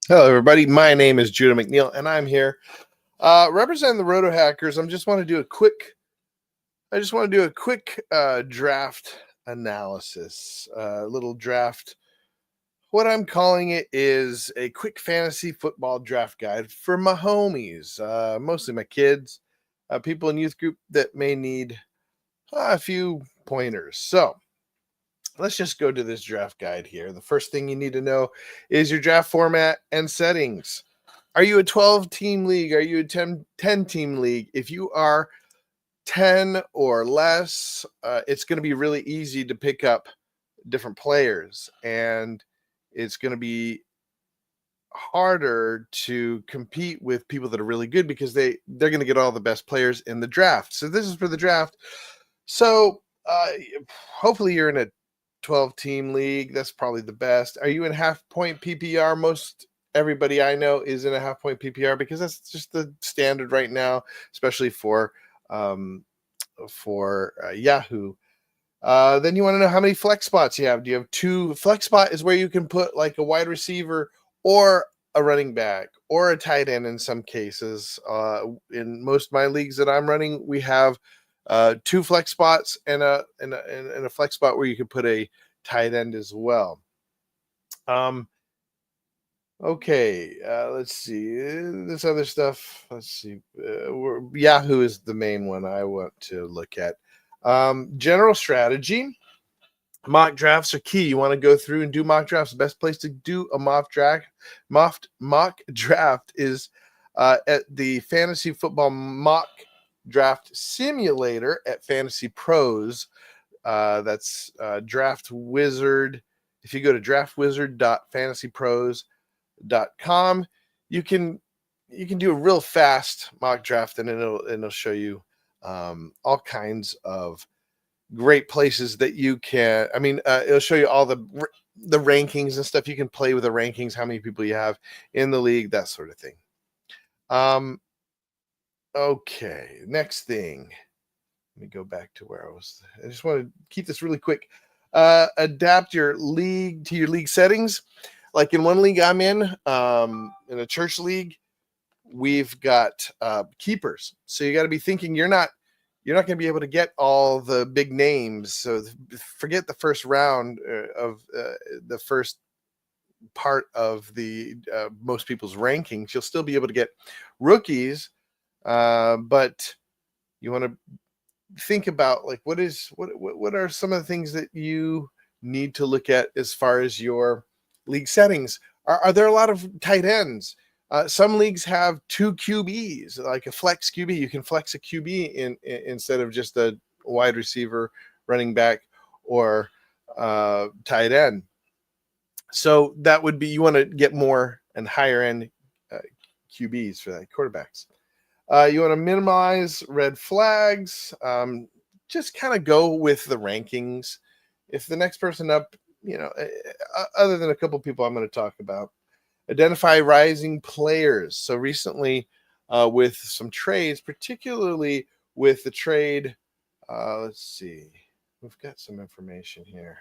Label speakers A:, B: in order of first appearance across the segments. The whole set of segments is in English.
A: Hello, everybody. My name is Judah McNeil, and I'm here representing the Roto Hackers. I just want to do a quick draft analysis, little draft. What I'm calling it is a quick fantasy football draft guide for my homies, mostly my kids, people in youth group that may need a few pointers. So let's just go to this draft guide here. The first thing you need to know is your draft format and settings. Are you a 12-team league? Are you a 10-team league? If you are 10 or less, it's going to be really easy to pick up different players, and it's going to be harder to compete with people that are really good because they're going to get all the best players in the draft. So this is for the draft. So hopefully you're in a 12-team league. That's probably the best. Are you in half-point PPR? Most everybody I know is in a half-point PPR because that's just the standard right now, especially for Yahoo. Then you want to know how many flex spots you have. Do you have two? Flex spot is where you can put like a wide receiver or a running back or a tight end in some cases. In most of my leagues that I'm running, we have two flex spots and a flex spot where you can put a tight end as well. Okay, let's see this other stuff. Let's see. Yahoo is the main one I want to look at. General strategy. Mock drafts are key. You want to go through and do mock drafts. The best place to do a mock draft is at the Fantasy Football Mock Draft Simulator at Fantasy Pros. That's Draft Wizard. If you go to draftwizard.fantasypros.com, you can do a real fast mock draft, and it'll show you all kinds of great places that you can. I mean, it'll show you all the rankings and stuff. You can play with the rankings, how many people you have in the league, that sort of thing. Okay, next thing. Let me go back to where I was. I just want to keep this really quick. Adapt your league to your league settings. Like in one league I'm in a church league, we've got keepers. So you got to be thinking you're not going to be able to get all the big names. So forget the first round of the first part of the most people's rankings. You'll still be able to get rookies, but you want to think about like what are some of the things that you need to look at as far as your league settings. Are there a lot of tight ends? Some leagues have two QBs, like a flex QB. You can flex a QB instead of just a wide receiver, running back, or tight end. So that would be, you want to get more and higher end QBs for that, quarterbacks. You want to minimize red flags. Just kind of go with the rankings. If the next person up, other than a couple people I'm going to talk about, identify rising players. So recently, with some trades, particularly with the trade, let's see, we've got some information here.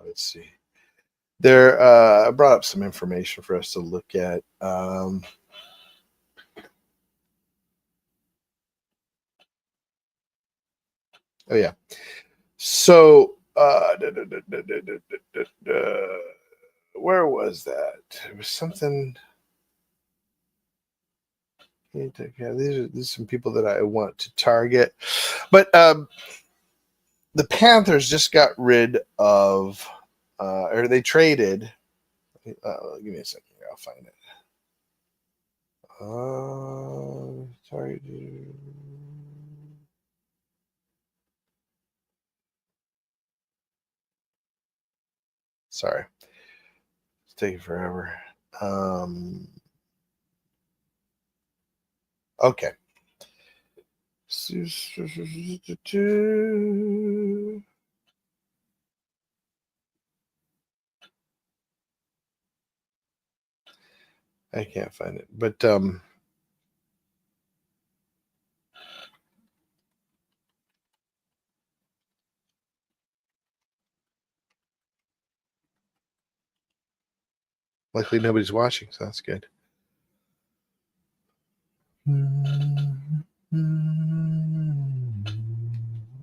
A: Let's see. There, I brought up some information for us to look at. Oh yeah. So, where was that? It was something. Yeah, these are some people that I want to target, but the Panthers just got rid of, or they traded. Give me a second here, I'll find it. Sorry. Sorry, it's taking forever. Okay. I can't find it, but Luckily, nobody's watching, so that's good.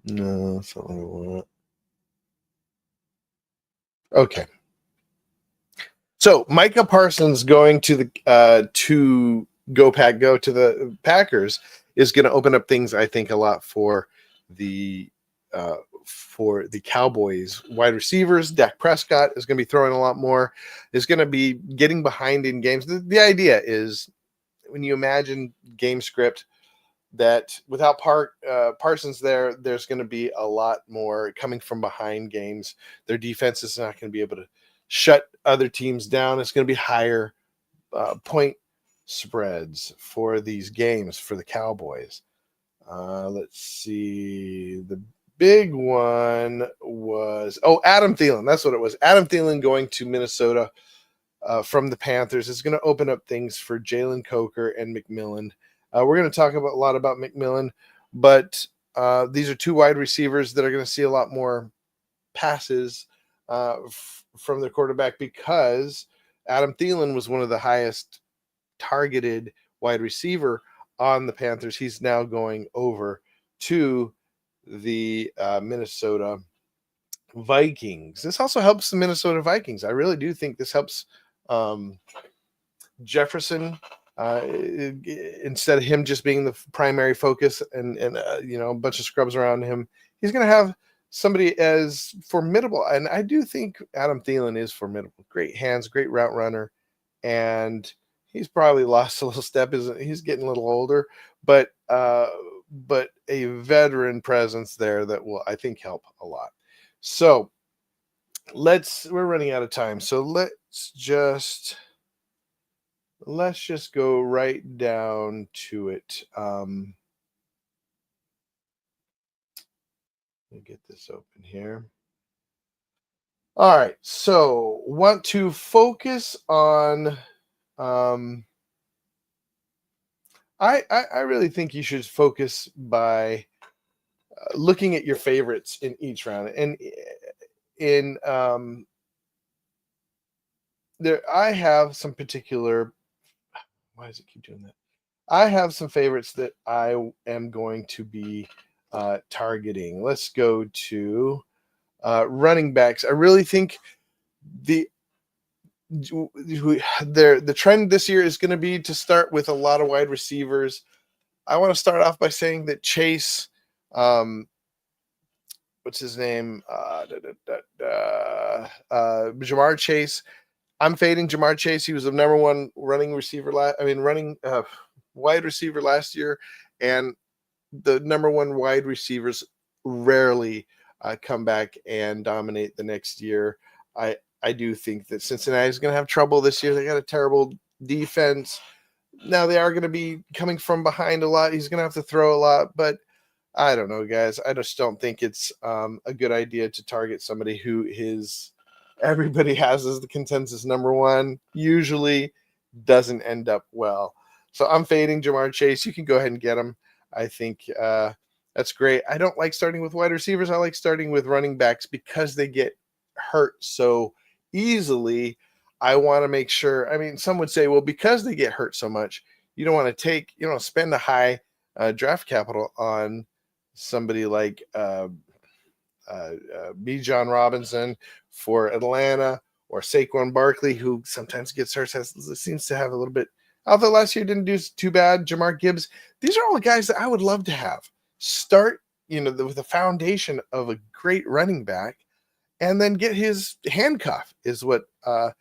A: No, that's not what I want. Okay. So Micah Parsons going to the Go Pack Go to the Packers is going to open up things, I think, a lot for the Cowboys wide receivers. Dak Prescott is going to be throwing a lot more. Is going to be getting behind in games. The idea is when you imagine game script that without Parsons there's going to be a lot more coming from behind games. Their defense is not going to be able to shut other teams down. It's going to be higher point spreads for these games for the Cowboys. Let's see. The big one was Adam Thielen. That's what it was. Adam Thielen going to Minnesota from the Panthers is going to open up things for Jalen Coker and McMillan. We're going to talk a lot about McMillan, but these are two wide receivers that are going to see a lot more passes from their quarterback because Adam Thielen was one of the highest targeted wide receiver on the Panthers. He's now going over to the Minnesota Vikings. This also helps the Minnesota Vikings. I really do think this helps Jefferson. Instead of him just being the primary focus and a bunch of scrubs around him, he's going to have somebody as formidable. And I do think Adam Thielen is formidable. Great hands, great route runner. And he's probably lost a little step. He's getting a little older, but a veteran presence there that will, I think, help a lot. So we're running out of time. So let's just go right down to it. Let me get this open here. All right. So want to focus on I really think you should focus by looking at your favorites in each round. And in there, I have some particular. Why does it keep doing that? I have some favorites that I am going to be targeting. Let's go to running backs. I really think the trend this year is going to be to start with a lot of wide receivers. I want to start off by saying that Chase, what's his name? Jamar Chase. I'm fading Jamar Chase. He was the number one wide receiver last year, and the number one wide receivers rarely come back and dominate the next year. I do think that Cincinnati is going to have trouble this year. They got a terrible defense. Now they are going to be coming from behind a lot. He's going to have to throw a lot, but I don't know, guys. I just don't think it's a good idea to target somebody who everybody has as the consensus number one. Usually doesn't end up well. So I'm fading Jamar Chase. You can go ahead and get him. I think that's great. I don't like starting with wide receivers. I like starting with running backs because they get hurt so easily. I want to make sure. I mean, some would say, well, because they get hurt so much, you don't want to spend a high draft capital on somebody like Bijan Robinson for Atlanta or Saquon Barkley, who sometimes gets hurt, seems to have a little bit. Although last year didn't do too bad. Jamar Gibbs. These are all the guys that I would love to have start, with the foundation of a great running back, and then get his handcuff is what I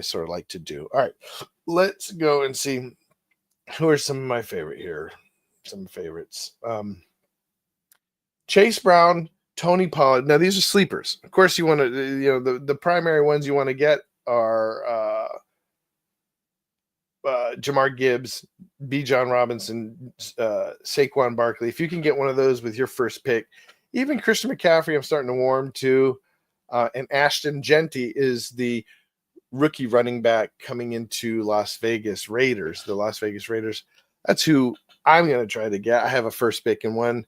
A: sort of like to do. All right, let's go and see who are some of my favorite here. Some favorites. Chase Brown, Tony Pollard. Now these are sleepers. Of course, you want to, the primary ones you want to get are Jamar Gibbs, Bijan Robinson, Saquon Barkley. If you can get one of those with your first pick, even Christian McCaffrey, I'm starting to warm to. And Ashton Jeanty is the rookie running back coming into Las Vegas Raiders. The Las Vegas Raiders. That's who I'm going to try to get. I have a first pick in one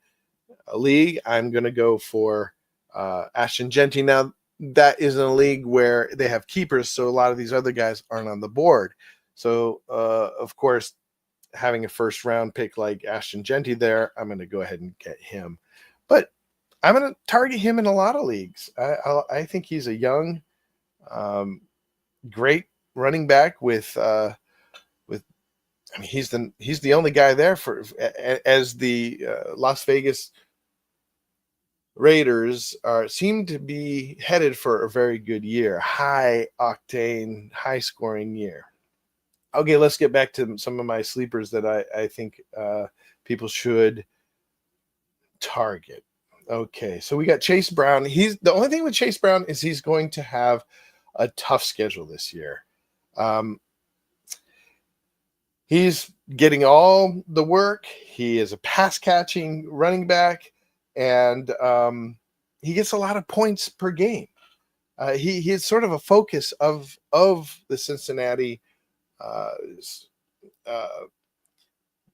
A: league. I'm going to go for Ashton Jeanty. Now, that is in a league where they have keepers, so a lot of these other guys aren't on the board. So, of course, having a first round pick like Ashton Genty there, I'm going to go ahead and get him. But I'm going to target him in a lot of leagues. I think he's a young, great running back with. I mean, he's the only guy there for as the Las Vegas Raiders seem to be headed for a very good year, high octane, high scoring year. Okay, let's get back to some of my sleepers that I think people should target. Okay, so we got Chase Brown. He's the only thing with Chase Brown is he's going to have a tough schedule this year. He's getting all the work. He is a pass catching running back, and he gets a lot of points per game. He is sort of a focus of the Cincinnati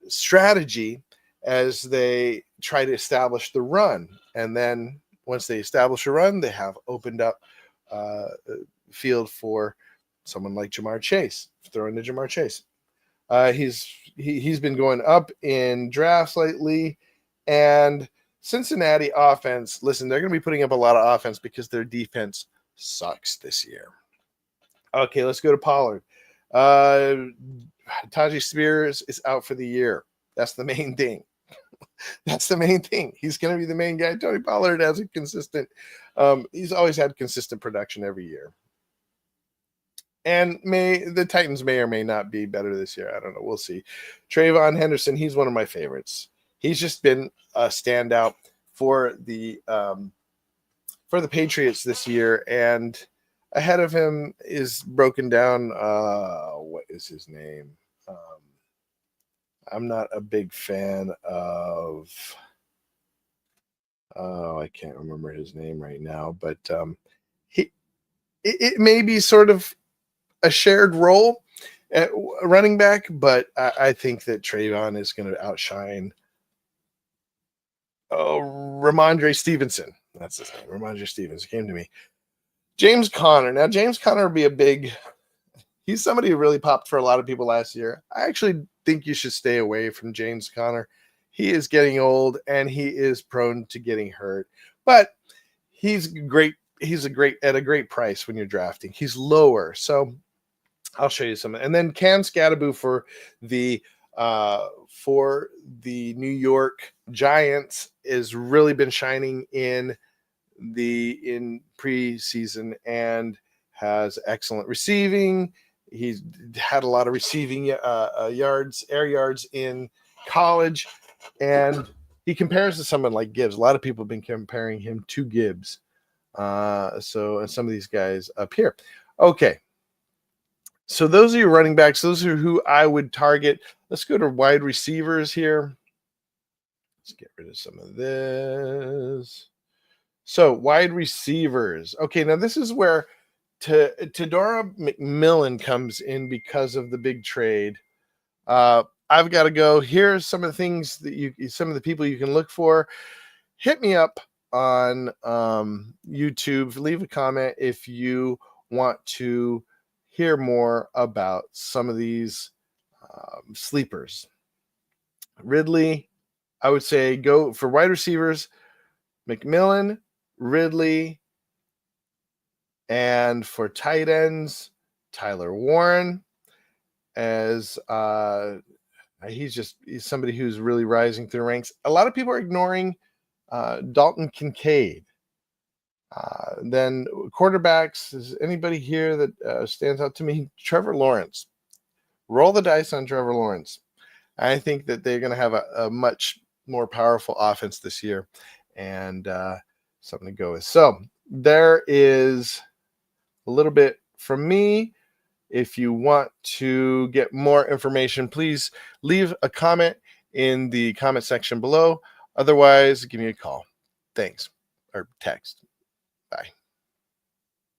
A: strategy as they try to establish the run. And then once they establish a run, they have opened up field for someone like Jamar Chase, throwing to Jamar Chase. He's been going up in drafts lately, and Cincinnati offense, listen, they're going to be putting up a lot of offense because their defense sucks this year. Okay, let's go to Pollard. Tajay Spears is out for the year. That's the main thing. That's the main thing. He's going to be the main guy. Tony Pollard has a consistent, he's always had consistent production every year. And the Titans may or may not be better this year. I don't know. We'll see. Trayvon Henderson, he's one of my favorites. He's just been a standout for the Patriots this year. And ahead of him is broken down. What is his name? I'm not a big fan of. Oh, I can't remember his name right now. But it may be sort of a shared role at running back, but I think that Trayvon is going to outshine Ramondre Stevenson. That's his name. Ramondre Stevenson came to me. James Conner. Now, James Conner would be he's somebody who really popped for a lot of people last year. I actually think you should stay away from James Conner. He is getting old and he is prone to getting hurt, but he's great. He's at a great price when you're drafting. He's lower. So I'll show you some. And then Cam Scatterboo for the New York Giants has really been shining in preseason and has excellent receiving. He's had a lot of receiving air yards in college, and he compares to someone like Gibbs. A lot of people have been comparing him to Gibbs. So some of these guys up here. Okay. So those are your running backs. Those are who I would target. Let's go to wide receivers here. Let's get rid of some of this. So wide receivers. Okay, now this is where Tadora McMillan comes in because of the big trade. I've got to go. Here's some of the things that some of the people you can look for. Hit me up on YouTube. Leave a comment if you want to hear more about some of these sleepers. Ridley, I would say go for wide receivers, McMillan, Ridley, and for tight ends, Tyler Warren, as he's somebody who's really rising through the ranks. A lot of people are ignoring Dalton Kincaid. Then quarterbacks, is anybody here that stands out to me? Trevor Lawrence. Roll the dice on Trevor Lawrence. I think that they're going to have a much more powerful offense this year and something to go with. So there is a little bit from me. If you want to get more information, please leave a comment in the comment section below. Otherwise, give me a call. Thanks. Or text.